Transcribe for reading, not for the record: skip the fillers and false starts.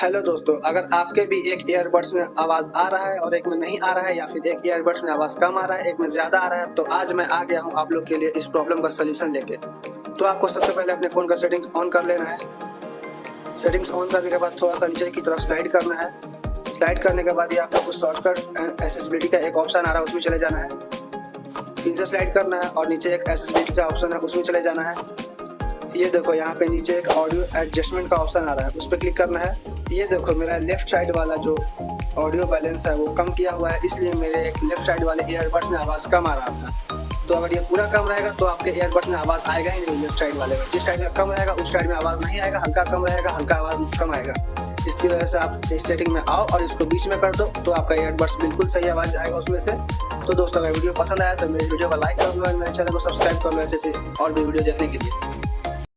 Hello दोस्तों, अगर आपके भी एक ईयरबड्स में आवाज़ आ रहा है और एक में नहीं आ रहा है, या फिर एक ईयरबड्स में आवाज़ कम आ रहा है, एक में ज़्यादा आ रहा है, तो आज मैं आ गया हूं आप लोग के लिए इस प्रॉब्लम का सलूशन लेके। तो आपको सबसे पहले अपने फ़ोन का सेटिंग्स ऑन कर लेना है। सेटिंग्स ऑन करने के बाद थोड़ा सा नीचे की तरफ स्लाइड करना है। स्लाइड करने के बाद ये आप लोग को शॉर्टकट एंड एसेसिबिलिटी का एक ऑप्शन आ रहा है, उसमें चले जाना है। फिर से स्लाइड करना है और नीचे एक एसेसिबिलिटी का ऑप्शन है, उसमें चले जाना है। ये देखो यहाँ पे नीचे एक ऑडियो एडजस्टमेंट का ऑप्शन आ रहा है, उस पर क्लिक करना है। ये देखो मेरा लेफ्ट साइड वाला जो ऑडियो बैलेंस है वो कम किया हुआ है, इसलिए मेरे लेफ्ट साइड वाले ईयरबड्स में आवाज़ कम आ रहा था। तो अगर ये पूरा कम रहेगा तो आपके ईयरबड्स में आवाज़ आएगा ही नहीं लेफ्ट साइड वाले में। जिस साइड में कम रहेगा उस साइड में आवाज़ नहीं आएगा, हल्का कम रहेगा, हल्का आवाज़ कम आएगा। इसकी वजह से आप इस सेटिंग में आओ और इसको बीच में कर दो तो आपका ईयरबड्स बिल्कुल सही आवाज़ आएगा उसमें से। तो दोस्तों, अगर वीडियो पसंद आया तो मेरे वीडियो को लाइक कर लो और मेरे चैनल को सब्सक्राइब कर लो ऐसे और भी वीडियो देखने के लिए।